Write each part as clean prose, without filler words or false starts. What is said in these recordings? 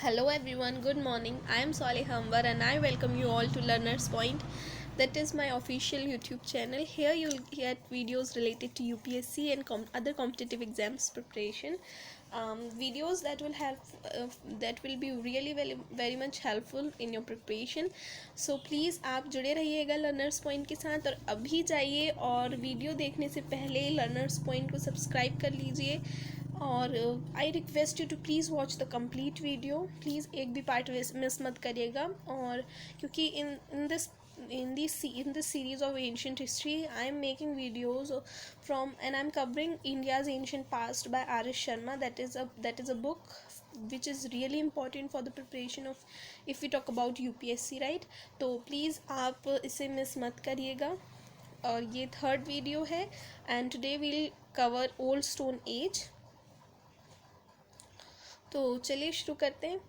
Hello everyone, good morning. I am Saleh Hambar and I welcome you all to Learner's Point. That is my official YouTube channel. Here you'll get videos related to UPSC and other competitive exams preparation. Videos that will help, that will be really very much helpful in your preparation. So please आप जुड़े रहिएगा learners point के साथ और अभी जाइए और video देखने से पहले लर्नर्स पॉइंट को सब्सक्राइब कर लीजिए और I request you to please watch the complete video. Please एक भी पार्ट मिस मत करिएगा. और क्योंकि in this series of ancient history I am making videos from and I'm covering India's ancient past by R.S. Sharma. That is a book which is really important for the preparation of, if we talk about UPSC, right? तो please आप इसे miss मत करिएगा. और ये third video है and today will cover old stone as. तो चलिए शुरू करते हैं.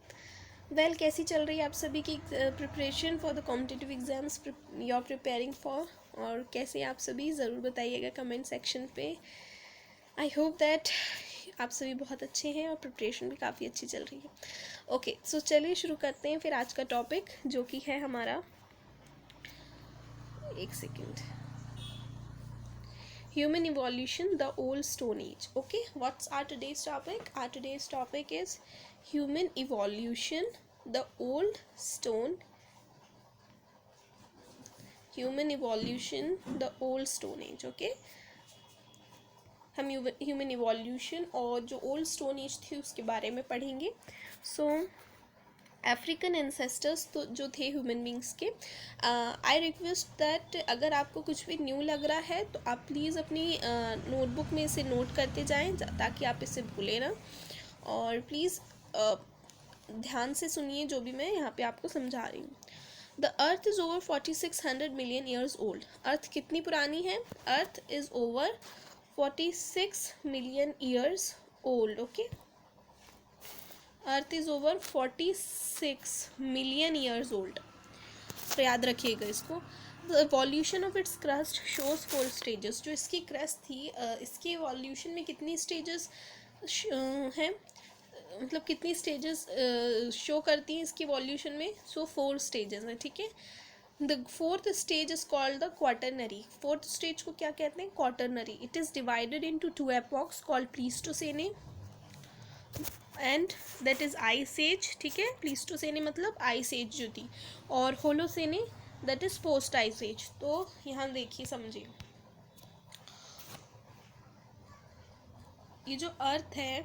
कैसी चल रही है आप सभी की preparation for the competitive exams you are preparing for, और कैसे आप सभी ज़रूर बताइएगा कमेंट सेक्शन पे. आई होप दैट आप सभी बहुत अच्छे हैं और प्रिपरेशन भी काफ़ी अच्छी चल रही है. ओके, सो चलिए शुरू करते हैं फिर आज का टॉपिक जो कि है हमारा, एक second, human evolution, the old stone age. Okay, what's our today's topic? Our today's topic is human evolution, the old stone, human evolution, the old stone age. Okay, हम ह्यूमन इवोल्यूशन और जो old stone as थी उसके बारे में पढ़ेंगे. सो African ancestors तो जो थे ह्यूमन बींग्स के, आई रिक्वेस्ट दैट अगर आपको कुछ भी न्यू लग रहा है तो आप प्लीज़ अपनी नोटबुक में इसे नोट करते जाएं ताकि आप इसे भूलें ना. और प्लीज़ ध्यान से सुनिए जो भी मैं यहाँ पे आपको समझा रही हूँ. The earth is over 4600 million years old. Earth कितनी पुरानी है? Earth is over 46 million years old. Okay, earth is over 46 million years old. तो याद रखिएगा इसको. The evolution of its crust shows 4 stages. जो इसकी क्रस्ट थी, इसकी एवोल्यूशन में कितनी स्टेजेस हैं, मतलब कितनी स्टेजेस शो करती हैं इसकी एवोल्यूशन में? सो 4 स्टेजेस हैं. ठीक है. The fourth stage is called the quaternary. Fourth stage को क्या कहते हैं? Quaternary. It is divided into 2 epochs called Pleistocene and that is ice age. ठीक है, प्लीस्टोसेने मतलब आइस एज जो थी, और Holocene that is post ice age. तो यहाँ देखिए, समझिए, ये जो अर्थ है,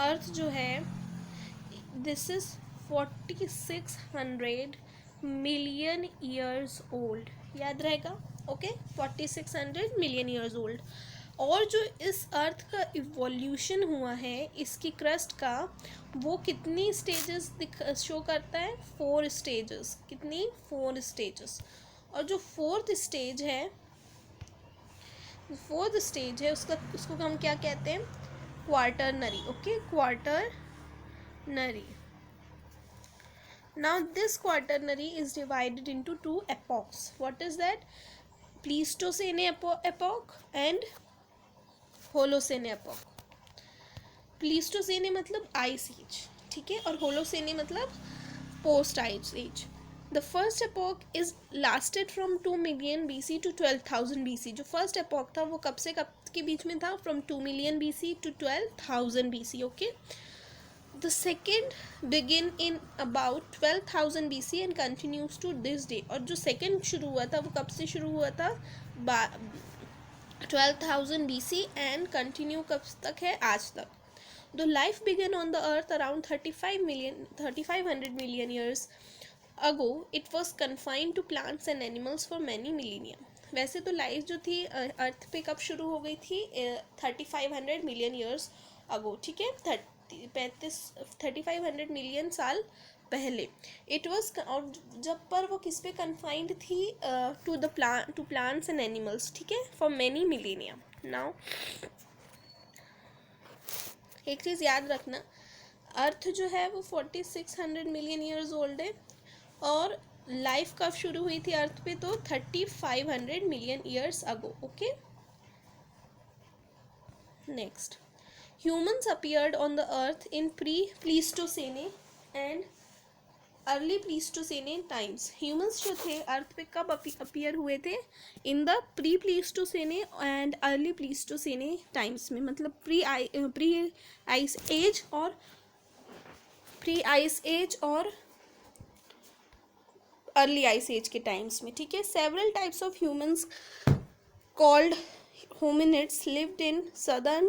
अर्थ जो है, this is 4600 million years old. याद रहेगा. Okay, 4600 million years old. और जो इस अर्थ का इवोल्यूशन हुआ है इसकी क्रस्ट का, वो कितनी स्टेजेस शो करता है? 4 स्टेजेस. कितनी? 4 स्टेजेस. और जो फोर्थ स्टेज है, उसको हम क्या कहते हैं? Quaternary. Okay, quaternary. Now this quaternary is divided into 2 epochs. What is that? Pleistocene epoch and Holocene epoch. Pleistocene मतलब आइस एज, ठीक है, और होलोसेने मतलब post ice age. The first epoch is lasted from 2 million BC to 12,000 BC. जो first epoch था वो कब से कब के बीच में था? From 2 million BC to 12,000 BC. Okay. The second begin in about 12,000 BC and continues to this day. और जो सेकेंड शुरू हुआ था वो कब से शुरू हुआ था? 12,000 BC एंड कंटिन्यू कब तक है? आज तक. The life began on the earth around 3500 million years ago. It was confined to plants and animals for many millennia. वैसे तो लाइफ जो थी अर्थ पे कब शुरू हो गई थी? 3500 मिलियन ईयर्स अगो. ठीक है, 3500 मिलियन साल पहले. इट वॉज, और जब पर वो किस पे कन्फाइंड थी? To plants and animals. ठीक है, फॉर मैनी मिलेनिया. नाउ एक चीज़ याद रखना, अर्थ जो है वो 4600 मिलियन ईयर्स ओल्ड है, और लाइफ कब शुरू हुई थी अर्थ पे? तो 3500 million years ago. Okay, next, humans appeared on the earth in pre Pleistocene and early Pleistocene times. Humans जो थे अर्थ पे कब अपीयर हुए थे? In the pre Pleistocene and early Pleistocene times में, मतलब प्री आइस एज और early ice age के टाइम्स में, ठीक है। Several types of humans called hominids lived in southern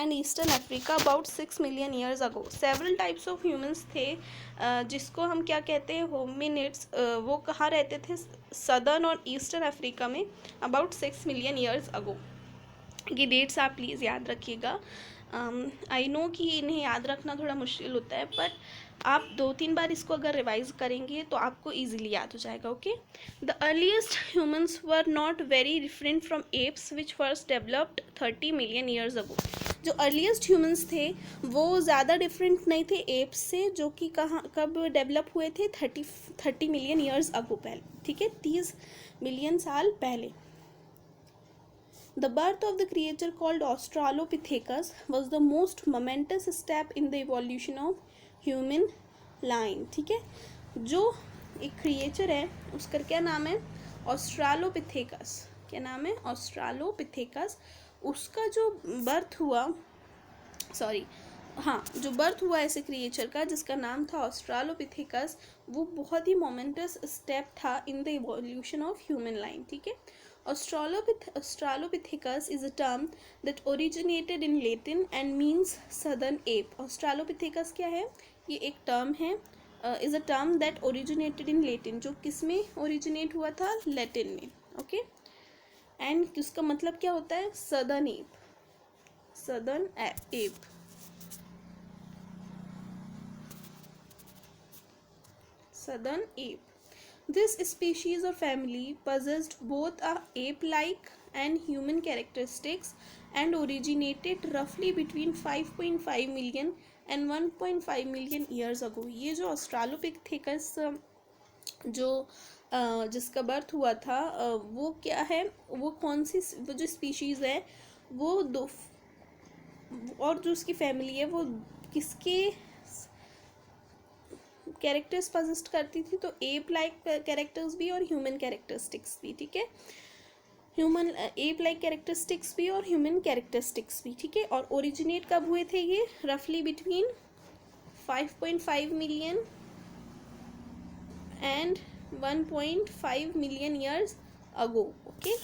and eastern Africa about 6 million years ago. Several types of humans थे जिसको हम क्या कहते हैं, hominids, वो कहाँ रहते थे? सदर्न और ईस्टर्न अफ्रीका में अबाउट 6 मिलियन ईयर्स अगो। ये डेट्स आप प्लीज़ याद रखिएगा। आई नो कि इन्हें याद रखना थोड़ा मुश्किल होता है, पर आप 2-3 बार इसको अगर रिवाइज करेंगे तो आपको ईजिली याद हो जाएगा। Okay, the earliest humans were not very different from apps which first developed 30 million years अगो। जो अर्लीस्ट ह्यूमन्स थे वो ज़्यादा डिफरेंट नहीं थे एप्स से, जो कि कब डेवलप हुए थे? 30 मिलियन ईयर्स अगो पहले, ठीक है, 30 मिलियन साल पहले। The birth of the creature called Australopithecus was the most momentous step in the evolution of human line, ठीक है। जो एक क्रिएचर है उसका क्या नाम है? ऑस्ट्रालोपिथेकस। क्या नाम है? ऑस्ट्रालोपिथेकस। उसका जो बर्थ हुआ, जो बर्थ हुआ ऐसे क्रिएचर का जिसका नाम था ऑस्ट्रालोपिथेकस, वो बहुत ही मोमेंटस स्टेप था in the evolution of human line, ठीक है। Australopithecus is a term that originated in Latin and means southern ape. Australopithecus क्या है? ये एक टर्म है, is a term that originated in Latin, जो किस में ओरिजिनेट हुआ था? लैटिन में, ओके। एंड उसका मतलब क्या होता है? Southern app, southern app. Southern ape. This species or family possessed both a ape-like and human characteristics and originated roughly between 5.5 million and 1.5 million years ago. ये जो ऑस्ट्रालोपिथेकस जो जिसका बर्थ हुआ था, वो क्या है? वो कौन सी, वो जो स्पीशीज़ है वो दो, और जो उसकी फैमिली है वो किसके कैरेक्टर्स पजेस्ट करती थी? तो एप लाइक कैरेक्टर्स भी और ह्यूमन कैरेक्टरिस्टिक्स भी, ठीक है। ह्यूमन एप लाइक कैरेक्टरिस्टिक्स भी और ह्यूमन कैरेक्टरिस्टिक्स भी, ठीक है। और ओरिजिनेट कब हुए थे ये? रफली between 5.5 million and 1.5 million years ago, okay.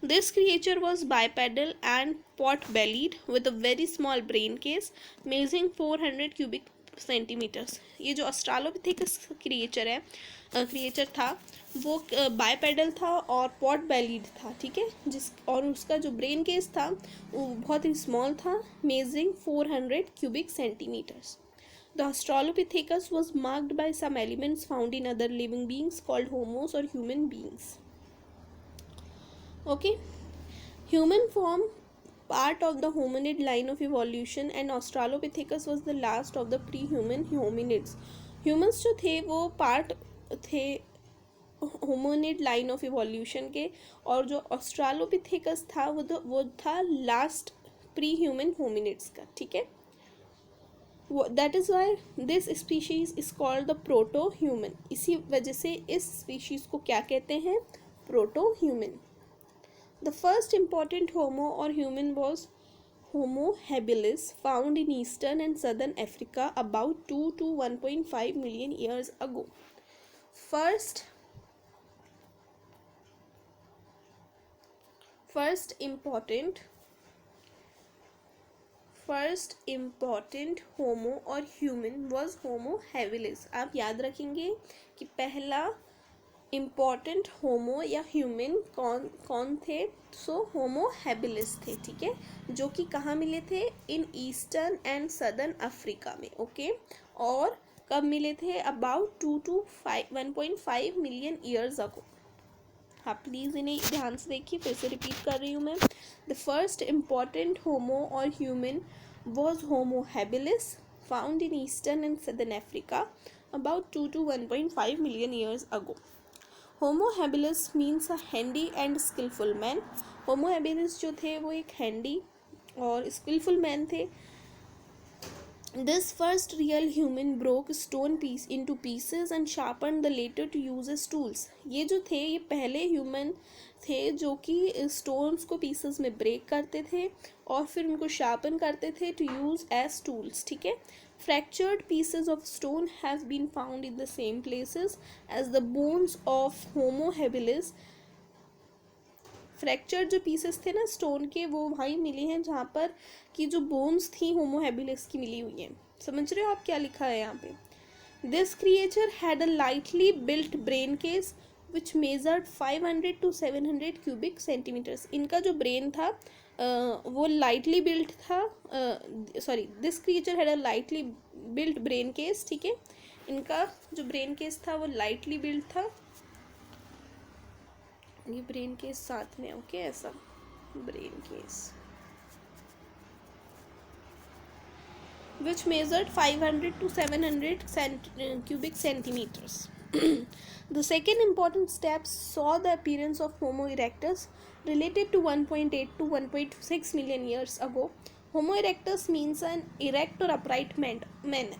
This creature was bipedal and pot-bellied with a very small brain case measuring 400 cubic centimetres. ये जो ऑस्ट्रालोपिथेकस क्रिएचर था वो बायपेडल था और पॉट बेलीड था, ठीक है, और उसका जो ब्रेन केस था वो बहुत ही स्मॉल था, measuring 400 cubic centimetres. The Australopithecus was marked by some elements found in other living beings called homos or human beings. Okay, human form part of the hominid line of evolution and Australopithecus was the last of the pre-human hominids. Humans जो थे वो part थे hominid line of evolution के, और जो ऑस्ट्रालोपिथेकस था वो था लास्ट प्री ह्यूमन होमिनिड्स का, ठीक है। That is why this species is called the proto human. इसी वजह से इस स्पीशीज को क्या कहते हैं? Proto human. The first important Homo or human was Homo habilis, found in eastern and southern Africa about 2 to 1.5 million years ago. First important Homo or human was Homo habilis. आप याद रखेंगे कि पहला important होमो या human कौन थे? सो Homo habilis थे, ठीक है, जो कि कहाँ मिले थे? इन ईस्टर्न एंड सदर्न अफ्रीका में, ओके। और कब मिले थे? अबाउट 2 to 1.5 मिलियन ईयर्स अगो। हाँ, प्लीज़ इन्हें ध्यान से देखिए, फिर से रिपीट कर रही हूँ मैं। द फर्स्ट इम्पॉर्टेंट होमो और human was Homo habilis, found in eastern and southern Africa about 2 to 1.5 million years ago. Homo habilis means a handy and skilful man. Homo habilis जो थे वो एक हैंडी और स्किलफुल मैन थे. This first real human broke stone piece into pieces and sharpened the later to use as tools. ये जो थे ये पहले ह्यूमन थे जो कि स्टोन्स को पीसेस में ब्रेक करते थे और फिर उनको शार्पन करते थे टू यूज एज टूल्स. ठीक है. Fractured pieces of stone have been found in the same places as the bones of Homo habilis. Fractured जो पीसेस थे ना स्टोन के वो वहीं मिले हैं जहाँ पर कि जो बोन्स थी होमो हैबिलिस की मिली हुई हैं. समझ रहे हो आप क्या लिखा है यहाँ पे. This creature had a lightly built brain case which measured 500 to 700 cubic centimetres. इनका जो ब्रेन था वो लाइटली बिल्ट था. Sorry, this creature had a lightly built brain case. ठीक है. इनका जो ब्रेन केस था वो लाइटली बिल्ट था. ये ब्रेन केस साथ में. ओके ऐसा brain case which measured 500 to 700 cubic centimeters. The second important step saw the appearance of Homo erectus related to 1.8 to 1.6 million years ago. Homo erectus means an erect or upright man.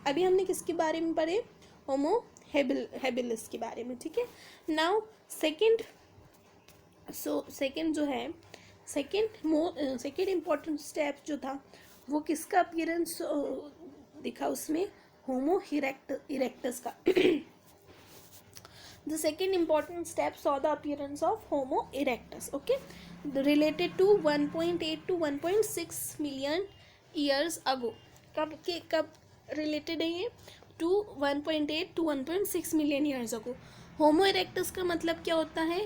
अभी हमने किसके बारे में पढ़े? Homo habilis के बारे में. ठीक है. Now सेकेंड जो है सेकेंड इम्पॉर्टेंट स्टेप जो था वो किसका अपीयरेंस दिखा उसमें? होमो इरेक्टस का. The second important step saw the appearance of Homo erectus. Okay. Related to 1.8 to 1.6 million years ago. कब रिलेटेड है ये? To 1.8 to 1.6 million years ago. Homo erectus का मतलब क्या होता है?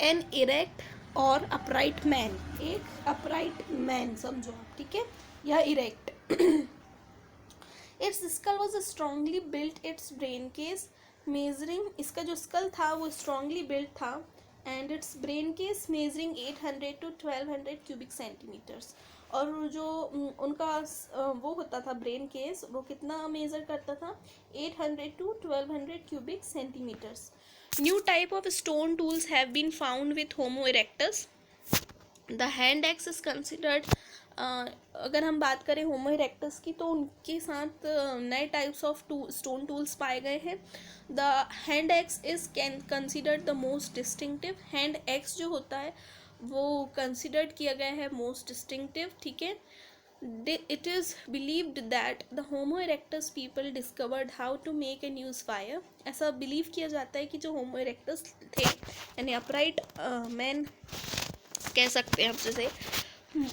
एन इरेक्ट और अपराइट मैन. एक अपराइट मैन समझो आप. ठीक है. या erect. Its skull was strongly built. Its brain case measuring. इसका जो स्कल था वो स्ट्रांगली बिल्ट था. And its brain case measuring 800 to 1200 cubic centimetres. और जो उनका वो होता था ब्रेन केस वो कितना मेज़र करता था? 800 to 1200 cubic centimetres. New type of stone tools have been found with Homo erectus. The hand axe is considered. अगर हम बात करें होमो इरेक्टस की तो उनके साथ नए टाइप्स ऑफ स्टोन टूल्स पाए गए हैं. The hand axe is considered the most distinctive. Hand axe जो होता है वो कंसिडर्ड किया गया है मोस्ट डिस्टिंक्टिव. ठीक है. It is believed that the Homo erectus people discovered how to make and use fire. ऐसा बिलीव किया जाता है कि जो Homo erectus थे यानी अपराइट मैन कह सकते हैं आप जैसे,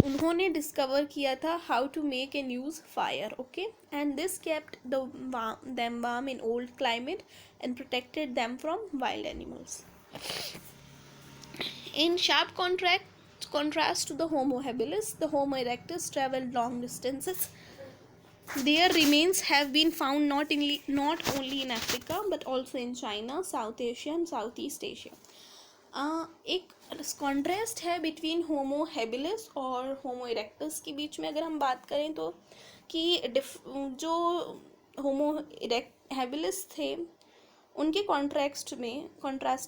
उन्होंने डिस्कवर किया था how to make and use fire. Okay. And this kept them warm in old climate and protected them from wild animals. In sharp contrast to the Homo habilis, the Homo erectus traveled long distances. Their remains have been found not only in Africa but also in China, South Asia and Southeast Asia. एक contrast है between Homo habilis और होमो erectus के बीच में अगर हम बात करें तो कि जो होमो हैबिलिस थे उनके कॉन्ट्रास्ट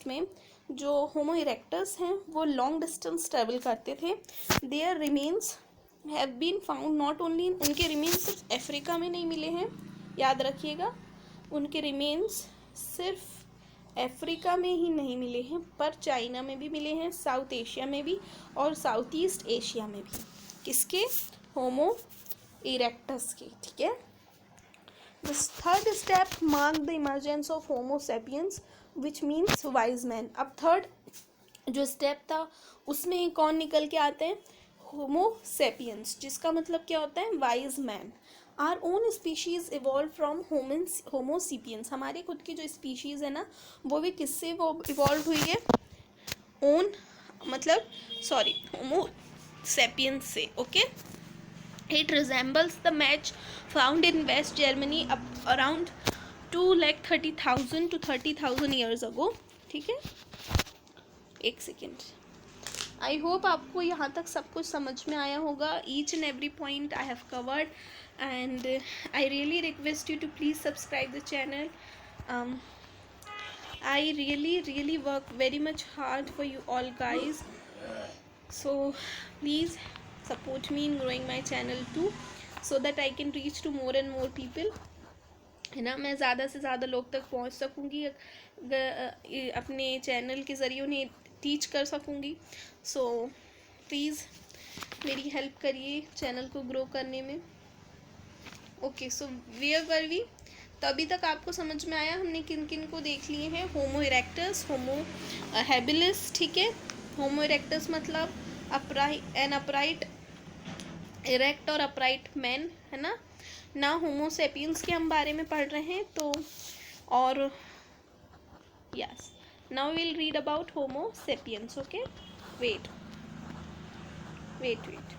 में जो होमो इरेक्टस हैं वो लॉन्ग डिस्टेंस ट्रेवल करते थे. Their remains have been found not only. उनके रिमेन्स सिर्फ अफ्रीका में नहीं मिले हैं, याद रखिएगा. उनके रिमेन्स सिर्फ अफ्रीका में ही नहीं मिले हैं पर चाइना में भी मिले हैं, साउथ एशिया में भी और साउथ ईस्ट एशिया में भी. किसके? होमो इरेक्टस के. ठीक है. The third step marked the emergence of Homo sapiens, which means wise man. अब थर्ड जो स्टेप था उसमें कौन निकल के आते हैं? Homo sapiens, जिसका मतलब क्या होता है? wise man. Our own species evolved from Homo sapiens. हमारी खुद की जो स्पीशीज़ है ना वो भी किससे वो इवॉल्व हुई है? Homo sapiens से. Okay. It resembles the match found in West Germany around 230,000 to 30,000 years ago. ठीक है. एक सेकेंड. आई होप आपको यहाँ तक सब कुछ समझ में आया होगा. Each and every point I have covered and I really request you to please subscribe the channel. I really work very much hard for you all guys, so please support me in growing my channel too, so that I can reach to more and more people, है ना। मैं ज़्यादा से ज़्यादा लोग तक पहुंच सकूंगी, अपने चैनल के ज़रिए उन्हें टीच कर सकूंगी। सो प्लीज़ मेरी हेल्प करिए चैनल को ग्रो करने में। Okay, so where were we? तो अभी तक आपको समझ में आया हमने किन किन को देख लिए हैं। होमो इरेक्टस, होमो हैबिलिस, ठीक है। होमो इरेक्टस मतलब अपराइट, इरेक्ट और अपराइट मैन, है ना। ना होमो सेपियंस के हम बारे में पढ़ रहे हैं, तो और yes, now will read about Homo sapiens. Okay, wait wait wait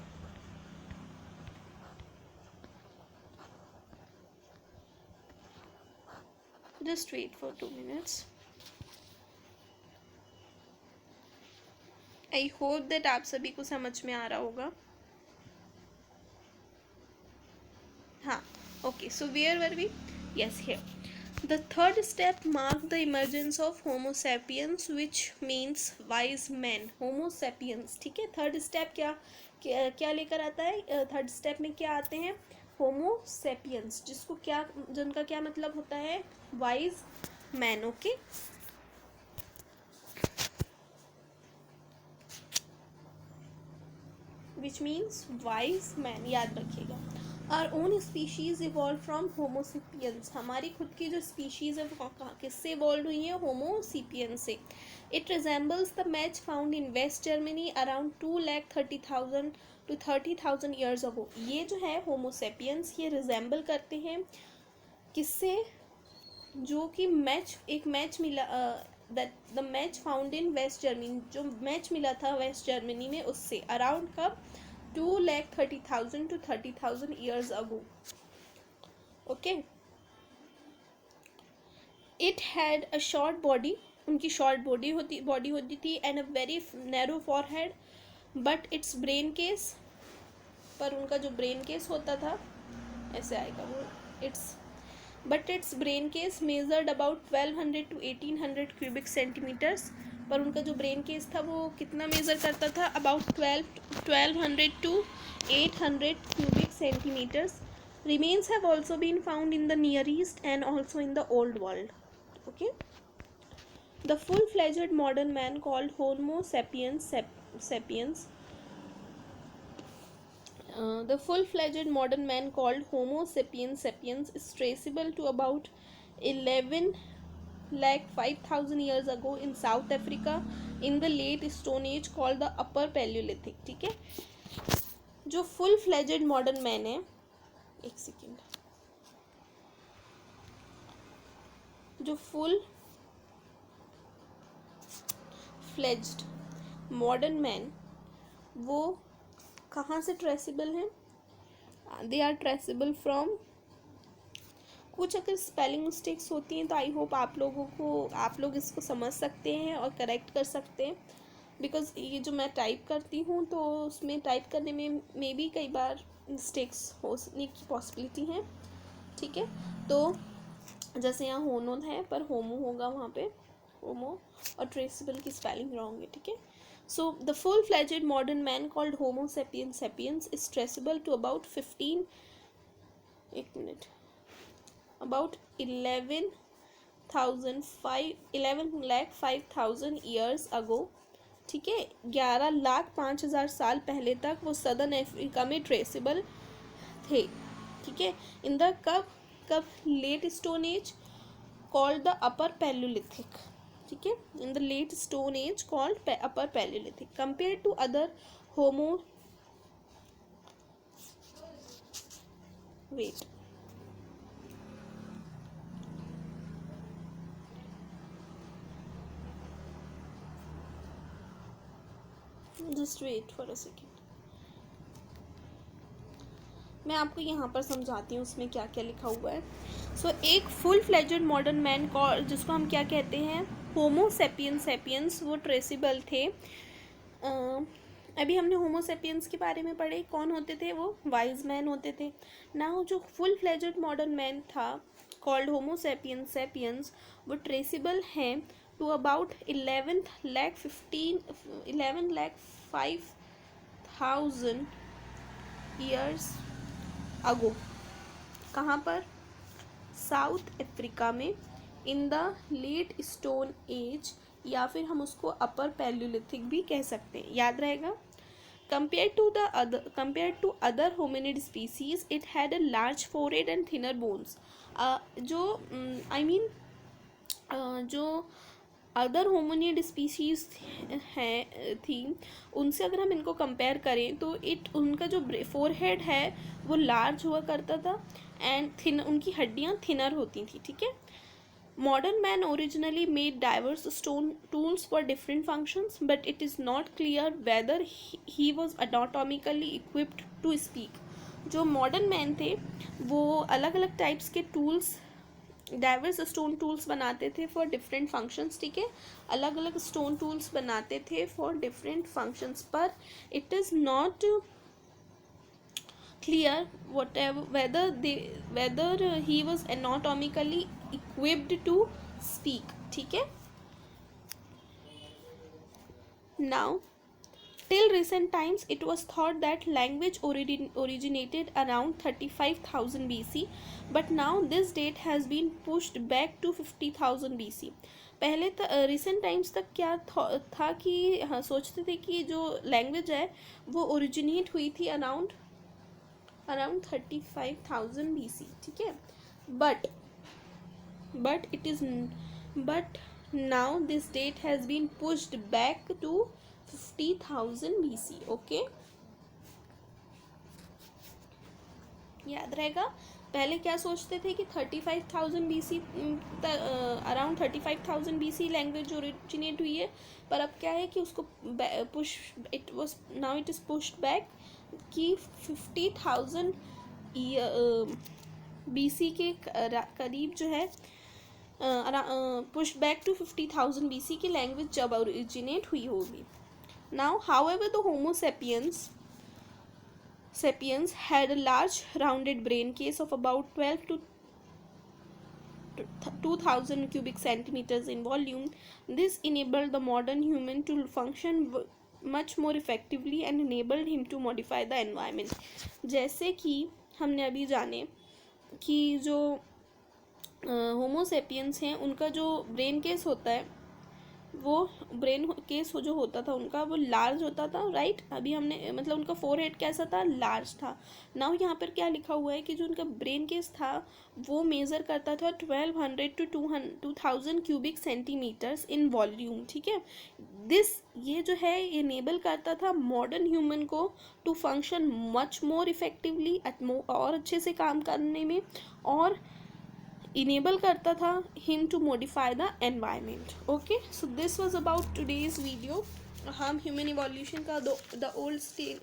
just wait for 2 minutes। I hope that आप सभी को समझ में आ रहा होगा। हाँ, okay, so where were we? Yes, here the third step marked the emergence of Homo sapiens, which means wise men. Homo sapiens, ठीक है। थर्ड स्टेप क्या लेकर आता है? थर्ड स्टेप में क्या आते हैं? Homo sapiens, जिनका क्या मतलब होता है? Wise man. Okay, which means wise man, याद रखिएगा। Our own species evolve from homo sapiens, हमारी खुद की जो स्पीशीज़ है वो किससे इवॉल्व हुई है? होमोसिपियंस से। It resembles the match found in West Germany around 2,30,000 to 30,000 years ago. ये जो है होमोसेपियंस, ये रिजेंबल करते हैं किससे? जो कि एक मैच मिला, the match found in West Germany, जो मैच मिला था वेस्ट जर्मनी में, उससे अराउंड कब? 2,30,000 to 30,000 years ago. Okay, it had a short body, उनकी शॉर्ट बॉडी होती थी, and a very narrow forehead, but it's brain case, पर उनका जो ब्रेन केस होता था ऐसे आएगा वो, its brain case measured about 1200 to 1800 cubic centimeters, पर उनका जो ब्रेन केस था वो कितना मेज़र करता था? About 1200 to 800 cubic centimeters. Remains have also been found in the Near East and also in the Old World. Okay. The full-fledged modern man called Homo sapiens the full-fledged modern man called Homo sapiens sapiens is traceable to about 11,05,000 years ago in South Africa in the late Stone Age called the Upper Paleolithic. ठीक है, जो full-fledged modern man है, एक second, जो full-fledged modern man वो कहाँ से traceable हैं? दे आर ट्रेसेबल फ्रॉम, कुछ अगर स्पेलिंग मिस्टेक्स होती हैं तो आई होप आप लोग इसको समझ सकते हैं और करेक्ट कर सकते हैं, बिकॉज ये जो मैं टाइप करती हूँ तो उसमें टाइप करने में मे बी कई बार मिस्टेक्स होने की पॉसिबिलिटी है। ठीक है, तो जैसे यहाँ होनो है पर होमो होगा वहाँ पे, होमो, और ट्रेसेबल की स्पेलिंग रॉन्ग है। ठीक है, so the full-fledged modern man called Homo sapiens sapiens is traceable to about 11,05,000 years ago। ठीक है, 11,05,000 साल पहले तक वो सदर्न अफ्रीका में ट्रेसेबल थे। ठीक है, इन द कब late stone age called the upper Palaeolithic. ठीक है, in the late stone age called upper Palaeolithic, compare to other Homo, wait, just wait for a second, मैं आपको यहाँ पर समझाती हूँ उसमें क्या क्या लिखा हुआ है। सो एक फुल फ्लेजेड मॉडर्न मैन को, जिसको हम क्या कहते हैं? होमो सेपियंस सेपियंस, वो ट्रेसेबल थे। अभी हमने होमो सेपियंस के बारे में पढ़े, कौन होते थे? वो वाइज मैन होते थे ना। जो फुल फ्लेजेड मॉडर्न मैन था कॉल्ड होमो सेपियंस सेपियंस, वो ट्रेसेबल हैं टू अबाउट 11,05,000 ईयर्स अगो। कहाँ पर? साउथ अफ्रीका में, in the late stone age, या फिर हम उसको अपर पैलियोलिथिक भी कह सकते हैं, याद रहेगा। Compared to other hominid species, it had a large forehead and thinner bones. जो अदर होमिनिड स्पीसीज थी उनसे अगर हम इनको कंपेयर करें तो उनका जो फोरहेड है वो लार्ज हुआ करता था एंड उनकी हड्डियाँ थिनर होती थी, ठीक है। Modern man originally made diverse stone tools for different functions, but it is not clear whether he was anatomically equipped to speak. जो मॉडर्न मैन थे वो अलग अलग टाइप्स के टूल्स, डाइवर्स स्टोन टूल्स बनाते थे फॉर डिफरेंट फंक्शंस, ठीक है। अलग अलग स्टोन टूल्स बनाते थे फॉर डिफरेंट फंक्शंस, पर it is not clear whether he was anatomically equipped to speak, ठीक है। Now till recent times it was thought that language originated around 35,000 BC, but now this date has been pushed back to 50,000 BC. पहले recent times तक क्या था कि हाँ सोचते थे कि जो लैंग्वेज है वो ओरिजिनेट हुई थी अराउंड 35,000 BC, ठीक है। but now this date has been pushed back to 50,000 BC, okay. याद रहेगा पहले क्या सोचते थे कि 35,000 BC around 35,000 BC language originate हुई है, पर अब क्या है कि उसको इट इज़ पुश्ड बैक कि 50,000 BC के करीब जो है पुश बैक टू 50,000 BC की लैंग्वेज जब ओरिजिनेट हुई होगी। Now however the homo sapiens had a large rounded brain case of about 12 to 2,000 cubic centimeters in volume. This enabled the modern human to function much more effectively and enabled him to modify the environment. जैसे कि हमने अभी जाने कि जो होमो sapiens हैं उनका जो ब्रेन केस होता है वो ब्रेन केस जो होता था उनका वो लार्ज होता था, राइट। अभी हमने मतलब उनका फोरहेड कैसा था? लार्ज था। नाउ यहाँ पर क्या लिखा हुआ है कि जो उनका ब्रेन केस था वो मेज़र करता था 1200 to 2,000 cubic centimetres in volume, ठीक है। ये जो है इनेबल करता था मॉडर्न ह्यूमन को to function much more effectively, और अच्छे से काम करने में, और इनेबल करता था him to modify the environment, okay. So this was about today's video. हम ह्यूमन इवोल्यूशन का द ओल्ड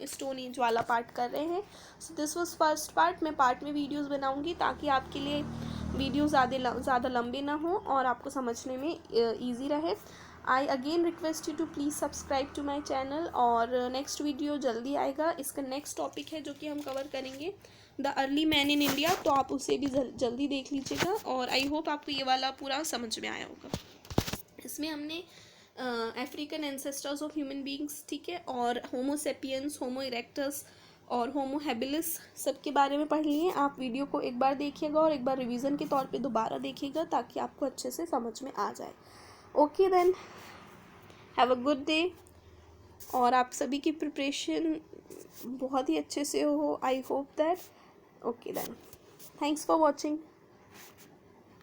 स्टोन एज वाला पार्ट कर रहे हैं। So this was first part. मैं पार्ट में वीडियोस बनाऊंगी ताकि आपके लिए वीडियो ज़्यादा लंबे ना हो और आपको समझने में ईजी रहे। I again request you to please subscribe to my channel, और नेक्स्ट वीडियो जल्दी आएगा। इसका नेक्स्ट टॉपिक है जो कि हम कवर करेंगे the early man in India, तो आप उसे भी जल्दी देख लीजिएगा। और आई होप आपको ये वाला पूरा समझ में आया होगा। इसमें हमने African ancestors of human beings, ठीक है, और होमो सेपियंस, होमो इरेक्टस और होमो हैबिलिस सब के बारे में पढ़ लिए। आप वीडियो को एक बार देखिएगा और एक बार रिवीजन के तौर पे दोबारा देखिएगा ताकि आपको अच्छे से समझ में आ जाए। Okay then, have a good day, और आप सभी की प्रिपरेशन बहुत ही अच्छे से हो। आई hope that. Okay then, thanks for watching.